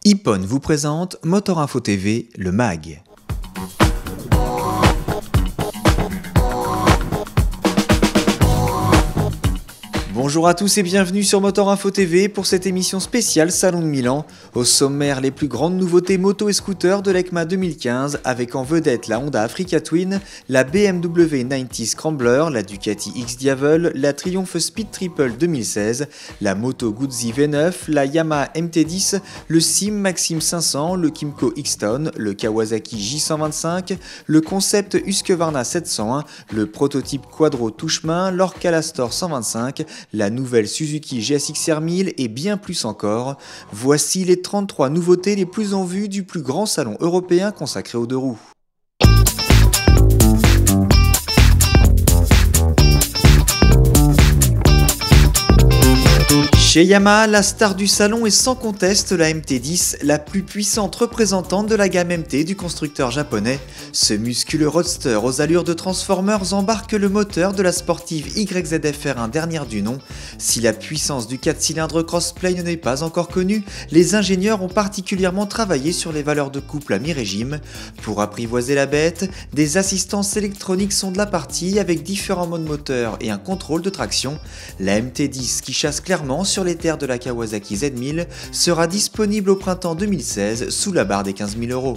Hippon vous présente Motor Info TV, le MAG. Bonjour à tous et bienvenue sur Motor Info TV pour cette émission spéciale Salon de Milan. Au sommaire, les plus grandes nouveautés moto et scooters de l'EICMA 2015 avec en vedette la Honda Africa Twin, la BMW 90 Scrambler, la Ducati X-Diavel, la Triumph Speed Triple 2016, la Moto Guzzi V9, la Yamaha MT10, le Sim Maxim 500, le Kymco X-Ton, le Kawasaki J125, le Concept Husqvarna 701, le prototype Quadro touche-main, l'Orca Astor 125, la nouvelle Suzuki GSX-R 1000 et bien plus encore. Voici les 33 nouveautés les plus en vue du plus grand salon européen consacré aux deux roues. Chez Yamaha, la star du salon est sans conteste la MT10, la plus puissante représentante de la gamme MT du constructeur japonais. Ce musculeux roadster aux allures de Transformers embarque le moteur de la sportive YZF-R1 dernière du nom. Si la puissance du 4 cylindres crossplane n'est pas encore connue, les ingénieurs ont particulièrement travaillé sur les valeurs de couple à mi-régime. Pour apprivoiser la bête, des assistances électroniques sont de la partie avec différents modes moteur et un contrôle de traction. La MT10, qui chasse clairement sur les terres de la Kawasaki Z1000, sera disponible au printemps 2016 sous la barre des 15 000 €.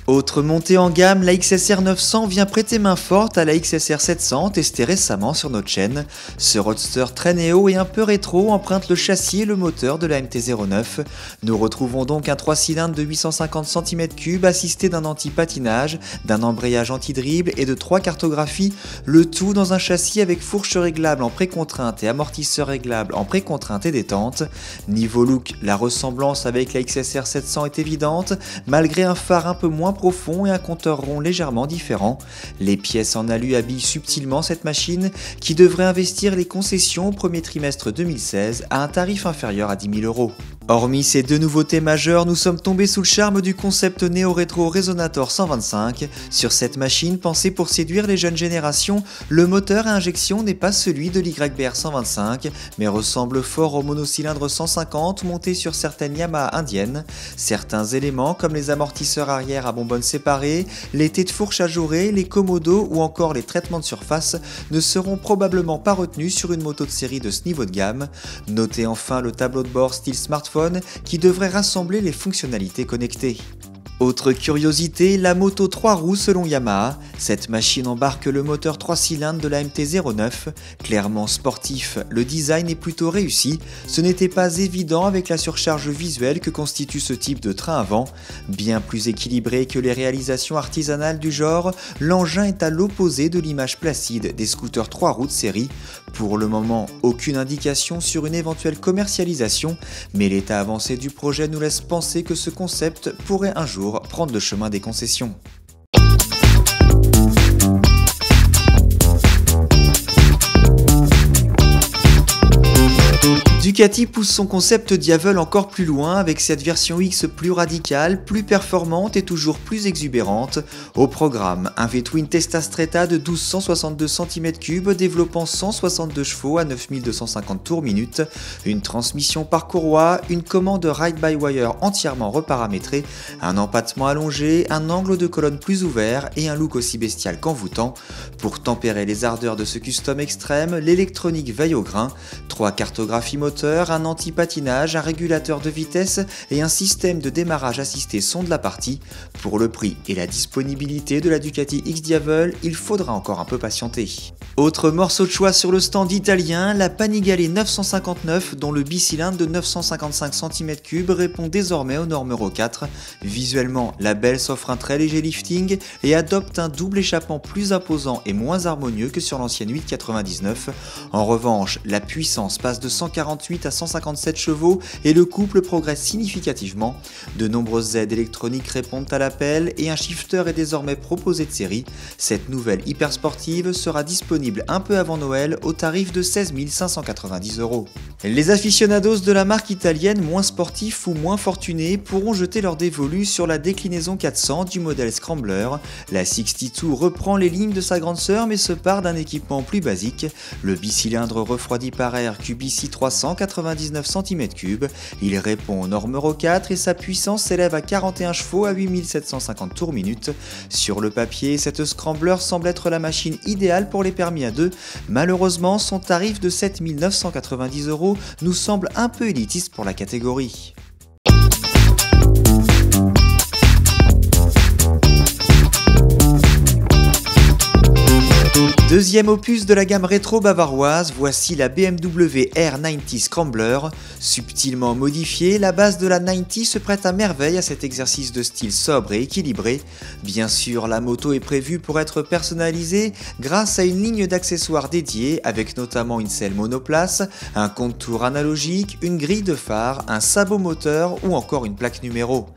Autre montée en gamme, la XSR 900 vient prêter main forte à la XSR 700 testée récemment sur notre chaîne. Ce roadster très néo et un peu rétro emprunte le châssis et le moteur de la MT-09. Nous retrouvons donc un 3 cylindres de 850 cm3 assisté d'un anti-patinage, d'un embrayage anti-dribble et de 3 cartographies, le tout dans un châssis avec fourche réglable en précontrainte et amortisseur réglable en précontrainte et détente. Niveau look, la ressemblance avec la XSR 700 est évidente, malgré un phare un peu moins profond et un compteur rond légèrement différent. Les pièces en alu habillent subtilement cette machine qui devrait investir les concessions au premier trimestre 2016 à un tarif inférieur à 10 000 €. Hormis ces deux nouveautés majeures, nous sommes tombés sous le charme du concept néo-rétro Resonator 125. Sur cette machine pensée pour séduire les jeunes générations, le moteur à injection n'est pas celui de l'YBR 125, mais ressemble fort au monocylindre 150 monté sur certaines Yamaha indiennes. Certains éléments comme les amortisseurs arrière à bonbonnes séparées, les têtes de fourche ajourées, les commodos ou encore les traitements de surface ne seront probablement pas retenus sur une moto de série de ce niveau de gamme. Notez enfin le tableau de bord style smartphone qui devrait rassembler les fonctionnalités connectées. Autre curiosité, la moto 3 roues selon Yamaha. Cette machine embarque le moteur 3 cylindres de la MT-09. Clairement sportif, le design est plutôt réussi. Ce n'était pas évident avec la surcharge visuelle que constitue ce type de train à vent. Bien plus équilibré que les réalisations artisanales du genre, l'engin est à l'opposé de l'image placide des scooters 3 roues de série. Pour le moment, aucune indication sur une éventuelle commercialisation, mais l'état avancé du projet nous laisse penser que ce concept pourrait un jour prendre le chemin des concessions. Ducati pousse son concept Diavel encore plus loin avec cette version X plus radicale, plus performante et toujours plus exubérante. Au programme, un V-Twin Testa Stretta de 1262 cm3 développant 162 chevaux à 9250 tours minute, une transmission par courroie, une commande ride-by-wire entièrement reparamétrée, un empattement allongé, un angle de colonne plus ouvert et un look aussi bestial qu'envoûtant. Pour tempérer les ardeurs de ce custom extrême, l'électronique veille au grain, 3 cartographies moteur, un anti-patinage, un régulateur de vitesse et un système de démarrage assisté sont de la partie. Pour le prix et la disponibilité de la Ducati X-Diavel, il faudra encore un peu patienter. Autre morceau de choix sur le stand italien, la Panigale 959 dont le bicylindre de 955 cm3 répond désormais aux normes Euro 4. Visuellement, la belle s'offre un très léger lifting et adopte un double échappement plus imposant et moins harmonieux que sur l'ancienne 899. En revanche, la puissance passe de 148 à 157 chevaux et le couple progresse significativement. De nombreuses aides électroniques répondent à l'appel et un shifter est désormais proposé de série. Cette nouvelle hyper sportive sera disponible un peu avant Noël au tarif de 16 590 €. Les aficionados de la marque italienne moins sportifs ou moins fortunés pourront jeter leur dévolu sur la déclinaison 400 du modèle Scrambler. La 62 reprend les lignes de sa grande sœur mais se part d'un équipement plus basique, le bicylindre refroidi par air QBC 399 cm3. Il répond aux normes Euro 4 et sa puissance s'élève à 41 chevaux à 8750 tours minute. Sur le papier, cette Scrambler semble être la machine idéale pour les permis à deux. Malheureusement, son tarif de 7 990 € nous semble un peu élitiste pour la catégorie. Deuxième opus de la gamme rétro bavaroise, voici la BMW R90 Scrambler. Subtilement modifiée, la base de la 90 se prête à merveille à cet exercice de style sobre et équilibré. Bien sûr, la moto est prévue pour être personnalisée grâce à une ligne d'accessoires dédiée avec notamment une selle monoplace, un contour analogique, une grille de phare, un sabot moteur ou encore une plaque numéro.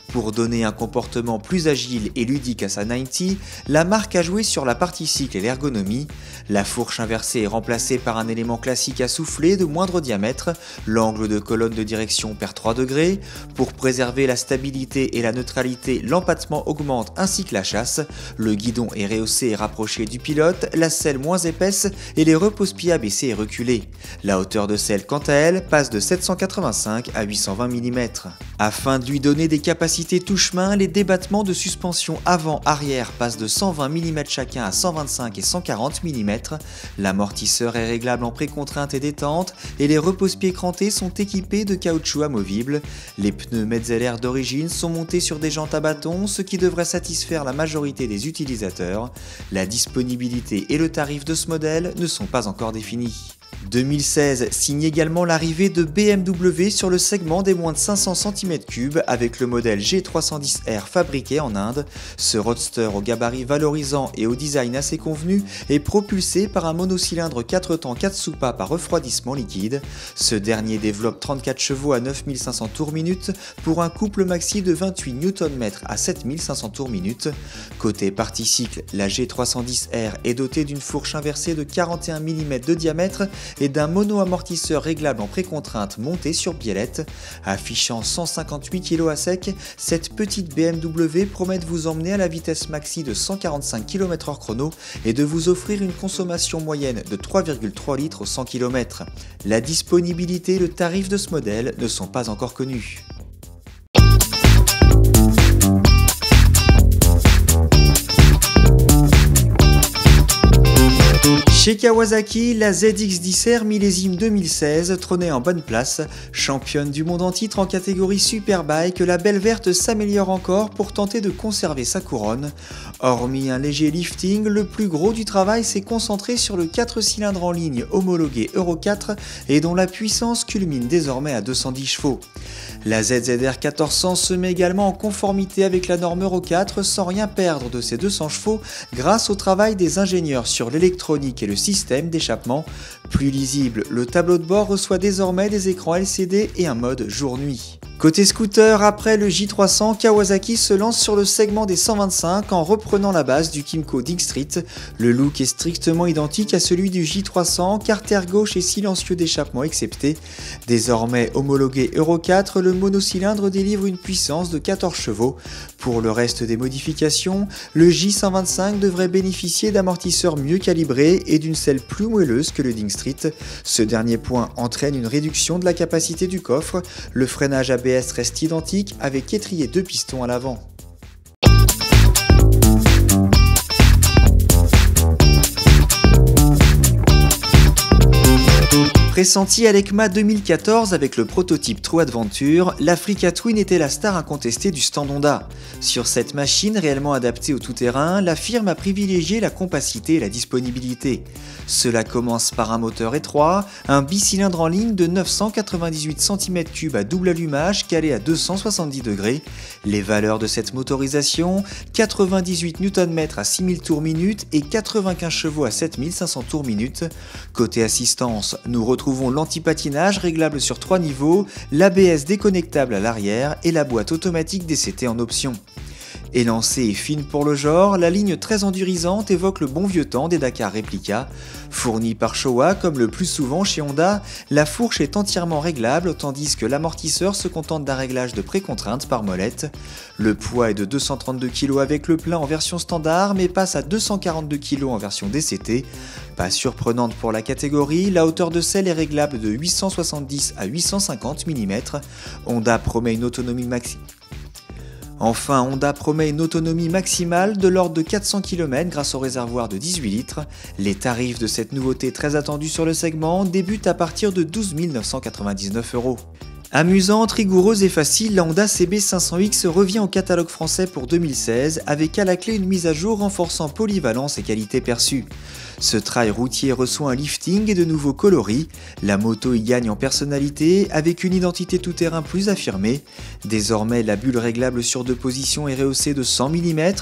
Pour donner un comportement plus agile et ludique à sa 90, la marque a joué sur la partie cycle et l'ergonomie. La fourche inversée est remplacée par un élément classique à souffler de moindre diamètre. L'angle de colonne de direction perd 3 degrés. Pour préserver la stabilité et la neutralité, l'empattement augmente ainsi que la chasse. Le guidon est rehaussé et rapproché du pilote, la selle moins épaisse et les repose-pieds abaissés et reculés. La hauteur de selle, quant à elle, passe de 785 à 820 mm. Afin de lui donner des capacités touche-main, les débattements de suspension avant-arrière passent de 120 mm chacun à 125 et 140 mm. L'amortisseur est réglable en précontrainte et détente et les repose-pieds crantés sont équipés de caoutchouc amovible. Les pneus Metzeler d'origine sont montés sur des jantes à bâton, ce qui devrait satisfaire la majorité des utilisateurs. La disponibilité et le tarif de ce modèle ne sont pas encore définis. 2016 signe également l'arrivée de BMW sur le segment des moins de 500 cm3 avec le modèle G310R fabriqué en Inde. Ce roadster au gabarit valorisant et au design assez convenu est propulsé par un monocylindre 4 temps 4 soupapes à refroidissement liquide. Ce dernier développe 34 chevaux à 9500 tours minute pour un couple maxi de 28 Nm à 7500 tours minute. Côté partie cycle, la G310R est dotée d'une fourche inversée de 41 mm de diamètre et d'un mono-amortisseur réglable en précontrainte monté sur biellette. Affichant 158 kg à sec, cette petite BMW promet de vous emmener à la vitesse maxi de 145 km/h chrono et de vous offrir une consommation moyenne de 3,3 litres au 100 km. La disponibilité et le tarif de ce modèle ne sont pas encore connus. Chez Kawasaki, la ZX-10R millésime 2016 trônait en bonne place. Championne du monde en titre en catégorie Superbike, la belle verte s'améliore encore pour tenter de conserver sa couronne. Hormis un léger lifting, le plus gros du travail s'est concentré sur le 4 cylindres en ligne homologué Euro 4 et dont la puissance culmine désormais à 210 chevaux. La ZZR 1400 se met également en conformité avec la norme Euro 4 sans rien perdre de ses 200 chevaux grâce au travail des ingénieurs sur l'électronique et le système d'échappement. Plus lisible, le tableau de bord reçoit désormais des écrans LCD et un mode jour-nuit. Côté scooter, après le J300, Kawasaki se lance sur le segment des 125 en reprenant la base du Kymco Dig Street. Le look est strictement identique à celui du J300, carter gauche et silencieux d'échappement excepté. Désormais homologué Euro 4, le monocylindre délivre une puissance de 14 chevaux. Pour le reste des modifications, le J125 devrait bénéficier d'amortisseurs mieux calibrés et d'une selle plus moelleuse que le Dig Street. Ce dernier point entraîne une réduction de la capacité du coffre. Le freinage ABS reste identique avec étrier 2 pistons à l'avant. Pressentie à l'EICMA 2014 avec le prototype True Adventure, l'Africa Twin était la star incontestée du stand Honda. Sur cette machine réellement adaptée au tout-terrain, la firme a privilégié la compacité et la disponibilité. Cela commence par un moteur étroit, un bicylindre en ligne de 998 cm3 à double allumage calé à 270 degrés. Les valeurs de cette motorisation, 98 Nm à 6000 tours minute et 95 chevaux à 7500 tours minute. Côté assistance, nous retrouvons l'anti-patinage réglable sur 3 niveaux, l'ABS déconnectable à l'arrière et la boîte automatique DCT en option. Élancée et fine pour le genre, la ligne très endurisante évoque le bon vieux temps des Dakar Replica. Fournie par Showa, comme le plus souvent chez Honda, la fourche est entièrement réglable, tandis que l'amortisseur se contente d'un réglage de précontrainte par molette. Le poids est de 232 kg avec le plein en version standard, mais passe à 242 kg en version DCT. Pas surprenante pour la catégorie, la hauteur de selle est réglable de 870 à 850 mm. Honda promet une autonomie maximale de l'ordre de 400 km grâce au réservoir de 18 litres. Les tarifs de cette nouveauté très attendue sur le segment débutent à partir de 12 999 €. Amusante, rigoureuse et facile, la Honda CB500X revient au catalogue français pour 2016 avec à la clé une mise à jour renforçant polyvalence et qualité perçue. Ce trail routier reçoit un lifting et de nouveaux coloris. La moto y gagne en personnalité avec une identité tout-terrain plus affirmée. Désormais, la bulle réglable sur 2 positions est rehaussée de 100 mm,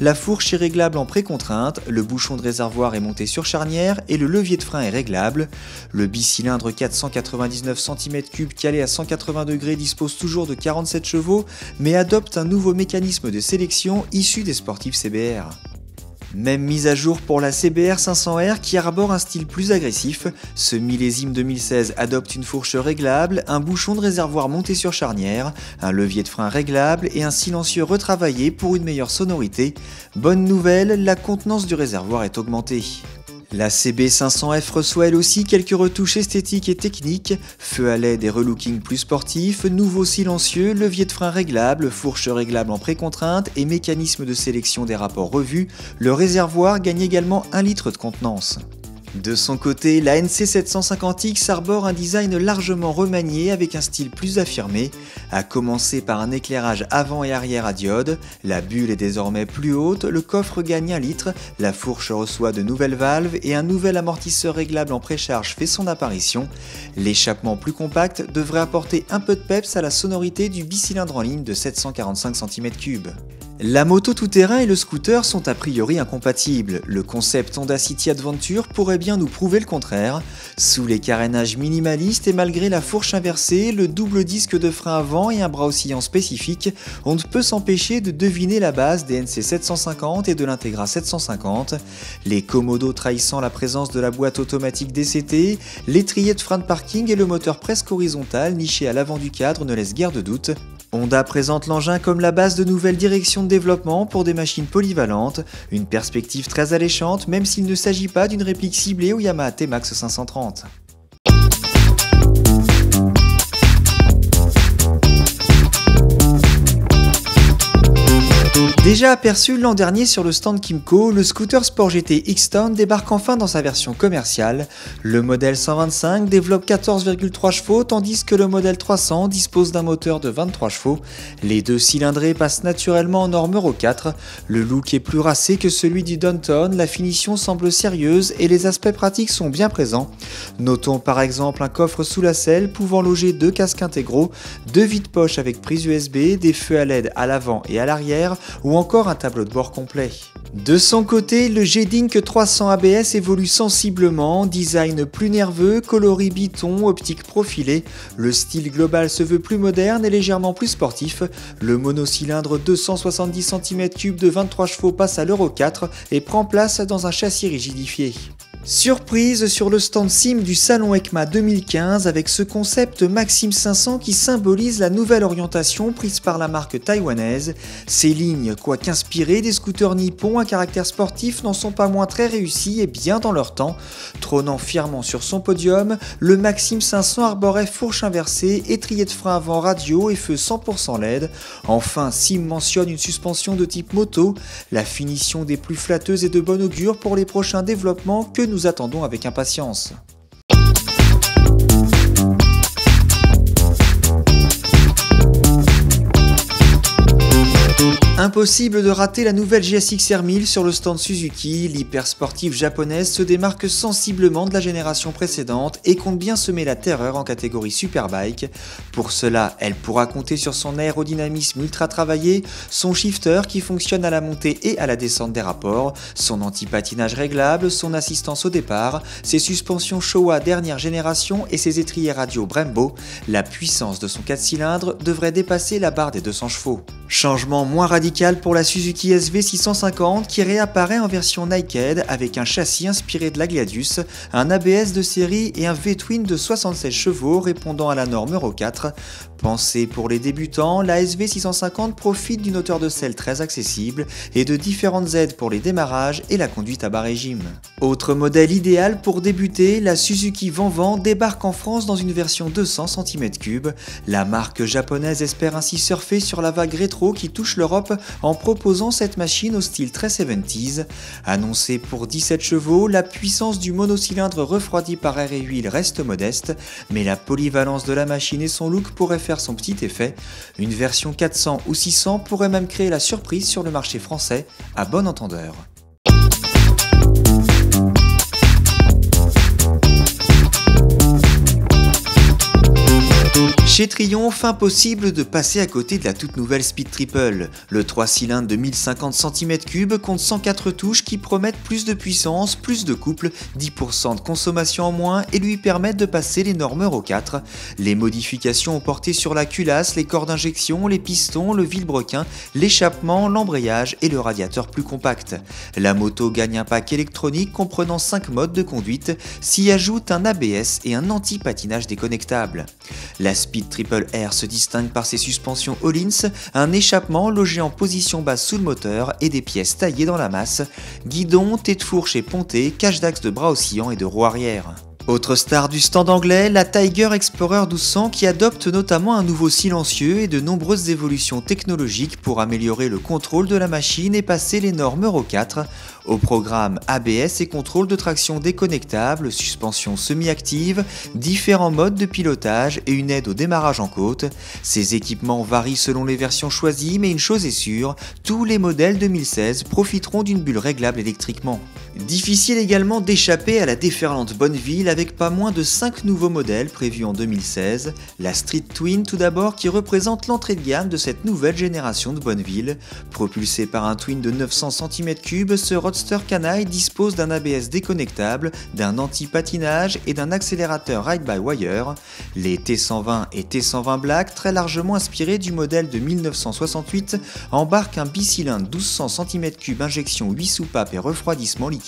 la fourche est réglable en précontrainte, le bouchon de réservoir est monté sur charnière et le levier de frein est réglable. Le bicylindre 499 cm3 calé à 180 degrés dispose toujours de 47 chevaux, mais adopte un nouveau mécanisme de sélection issu des sportifs CBR. Même mise à jour pour la CBR 500R qui arbore un style plus agressif. Ce millésime 2016 adopte une fourche réglable, un bouchon de réservoir monté sur charnière, un levier de frein réglable et un silencieux retravaillé pour une meilleure sonorité. Bonne nouvelle, la contenance du réservoir est augmentée. La CB500F reçoit elle aussi quelques retouches esthétiques et techniques, feu à LED et relooking plus sportif, nouveau silencieux, levier de frein réglable, fourche réglable en précontrainte et mécanisme de sélection des rapports revus, le réservoir gagne également 1 litre de contenance. De son côté, la NC750X arbore un design largement remanié avec un style plus affirmé, à commencer par un éclairage avant et arrière à diode, la bulle est désormais plus haute, le coffre gagne 1 litre, la fourche reçoit de nouvelles valves et un nouvel amortisseur réglable en précharge fait son apparition. L'échappement plus compact devrait apporter un peu de peps à la sonorité du bicylindre en ligne de 745 cm3. La moto tout-terrain et le scooter sont a priori incompatibles. Le concept Honda City Adventure pourrait bien nous prouver le contraire. Sous les carénages minimalistes et malgré la fourche inversée, le double disque de frein avant et un bras oscillant spécifique, on ne peut s'empêcher de deviner la base des NC 750 et de l'Integra 750. Les commodos trahissant la présence de la boîte automatique DCT, l'étrier de frein de parking et le moteur presque horizontal niché à l'avant du cadre ne laissent guère de doute. Honda présente l'engin comme la base de nouvelles directions de développement pour des machines polyvalentes, une perspective très alléchante même s'il ne s'agit pas d'une réplique ciblée au Yamaha T-Max 530. Déjà aperçu l'an dernier sur le stand Kymco, le scooter Sport GT X-Town débarque enfin dans sa version commerciale. Le modèle 125 développe 14,3 chevaux tandis que le modèle 300 dispose d'un moteur de 23 chevaux. Les 2 cylindrés passent naturellement en norme Euro 4. Le look est plus racé que celui du Downtown, la finition semble sérieuse et les aspects pratiques sont bien présents. Notons par exemple un coffre sous la selle pouvant loger 2 casques intégraux, 2 vides-poches avec prise USB, des feux à LED à l'avant et à l'arrière, ou encore un tableau de bord complet. De son côté, le G-Dink 300 ABS évolue sensiblement, design plus nerveux, coloris biton, optique profilée. Le style global se veut plus moderne et légèrement plus sportif. Le monocylindre 270 cm3 de 23 chevaux passe à l'Euro 4 et prend place dans un châssis rigidifié. Surprise sur le stand SIM du salon EICMA 2015 avec ce concept Maxim 500 qui symbolise la nouvelle orientation prise par la marque taïwanaise. Ces lignes, quoique inspirées des scooters nippons à caractère sportif, n'en sont pas moins très réussies et bien dans leur temps. Trônant fièrement sur son podium, le Maxim 500 arborait fourche inversée, étrier de frein avant radio et feu 100% LED. Enfin, SIM mentionne une suspension de type moto, la finition des plus flatteuses et de bon augure pour les prochains développements que nous attendons avec impatience. Impossible de rater la nouvelle GSX R1000 sur le stand Suzuki, l'hyper sportive japonaise se démarque sensiblement de la génération précédente et compte bien semer la terreur en catégorie Superbike. Pour cela, elle pourra compter sur son aérodynamisme ultra travaillé, son shifter qui fonctionne à la montée et à la descente des rapports, son anti-patinage réglable, son assistance au départ, ses suspensions Showa dernière génération et ses étriers radio Brembo. La puissance de son 4 cylindres devrait dépasser la barre des 200 chevaux. Changement moins radical pour la Suzuki SV650 qui réapparaît en version naked avec un châssis inspiré de la Gladius, un ABS de série et un V-twin de 76 chevaux répondant à la norme Euro 4. Pensée pour les débutants, la SV650 profite d'une hauteur de selle très accessible et de différentes aides pour les démarrages et la conduite à bas régime. Autre modèle idéal pour débuter, la Suzuki Vanvan débarque en France dans une version 200 cm3. La marque japonaise espère ainsi surfer sur la vague rétro qui touche l'Europe en proposant cette machine au style très 70s. Annoncée pour 17 chevaux, la puissance du monocylindre refroidi par air et huile reste modeste, mais la polyvalence de la machine et son look pourraient faire son petit effet. Une version 400 ou 600 pourrait même créer la surprise sur le marché français, à bon entendeur. Chez Triumph, impossible de passer à côté de la toute nouvelle Speed Triple. Le 3 cylindres de 1050 cm3 compte 104 touches qui promettent plus de puissance, plus de couple, 10% de consommation en moins et lui permettent de passer les normes Euro 4. Les modifications ont porté sur la culasse, les corps d'injection, les pistons, le vilebrequin, l'échappement, l'embrayage et le radiateur plus compact. La moto gagne un pack électronique comprenant 5 modes de conduite, s'y ajoute un ABS et un anti-patinage déconnectable. La Speed Triple R se distingue par ses suspensions Öhlins, un échappement logé en position basse sous le moteur et des pièces taillées dans la masse, guidon, tête de fourche et ponté, cage d'axe de bras oscillants et de roues arrière. Autre star du stand anglais, la Tiger Explorer 1200 qui adopte notamment un nouveau silencieux et de nombreuses évolutions technologiques pour améliorer le contrôle de la machine et passer les normes Euro 4. Au programme ABS et contrôle de traction déconnectable, suspension semi-active, différents modes de pilotage et une aide au démarrage en côte. Ces équipements varient selon les versions choisies, mais une chose est sûre, tous les modèles 2016 profiteront d'une bulle réglable électriquement. Difficile également d'échapper à la déferlante Bonneville avec pas moins de 5 nouveaux modèles prévus en 2016. La Street Twin tout d'abord qui représente l'entrée de gamme de cette nouvelle génération de Bonneville. Propulsé par un twin de 900 cm3, ce roadster canaille dispose d'un ABS déconnectable, d'un anti-patinage et d'un accélérateur ride-by-wire. Les T120 et T120 Black, très largement inspirés du modèle de 1968, embarquent un bicylindre 1200 cm3 injection 8 soupapes et refroidissement liquide.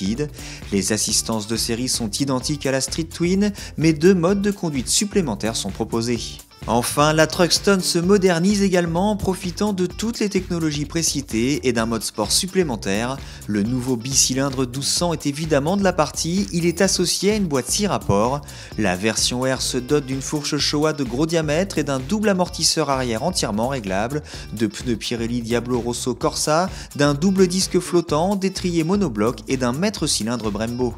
Les assistances de série sont identiques à la Street Twin, mais 2 modes de conduite supplémentaires sont proposés. Enfin, la Truckstone se modernise également en profitant de toutes les technologies précitées et d'un mode sport supplémentaire. Le nouveau bicylindre 1200 est évidemment de la partie, il est associé à une boîte 6 rapports. La version R se dote d'une fourche Showa de gros diamètre et d'un double amortisseur arrière entièrement réglable, de pneus Pirelli Diablo Rosso Corsa, d'un double disque flottant, d'étrier monobloc et d'un maître cylindre Brembo.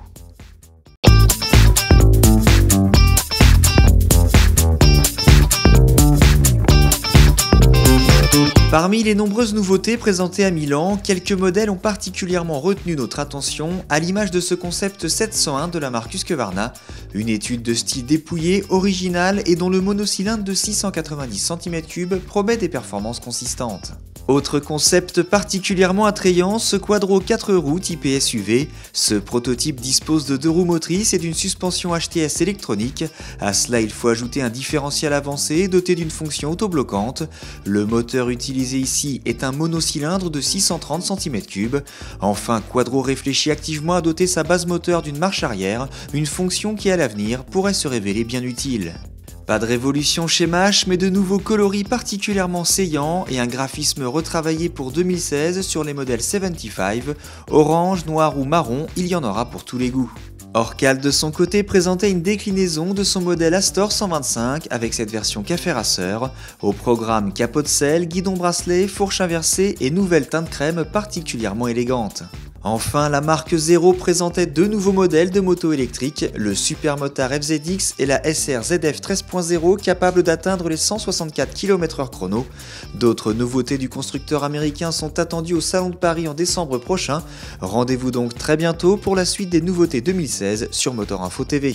Parmi les nombreuses nouveautés présentées à Milan, quelques modèles ont particulièrement retenu notre attention, à l'image de ce concept 701 de la marque Husqvarna, une étude de style dépouillé, originale et dont le monocylindre de 690 cm3 promet des performances consistantes. Autre concept particulièrement attrayant, ce Quadro 4 roues typé SUV. Ce prototype dispose de 2 roues motrices et d'une suspension HTS électronique. À cela, il faut ajouter un différentiel avancé doté d'une fonction autobloquante. Le moteur utilisé ici est un monocylindre de 630 cm3. Enfin, Quadro réfléchit activement à doter sa base moteur d'une marche arrière, une fonction qui à l'avenir pourrait se révéler bien utile. Pas de révolution chez Mash, mais de nouveaux coloris particulièrement saillants et un graphisme retravaillé pour 2016 sur les modèles 75, orange, noir ou marron, il y en aura pour tous les goûts. Orcal de son côté présentait une déclinaison de son modèle Astor 125 avec cette version café rasseur. Au programme capot de selle, guidon bracelet, fourche inversée et nouvelle teinte crème particulièrement élégante. Enfin, la marque Zero présentait 2 nouveaux modèles de moto électriques, le Supermotard FZX et la SR ZF 13.0 capables d'atteindre les 164 km/h chrono. D'autres nouveautés du constructeur américain sont attendues au Salon de Paris en décembre prochain. Rendez-vous donc très bientôt pour la suite des nouveautés 2016 sur Motorinfo TV.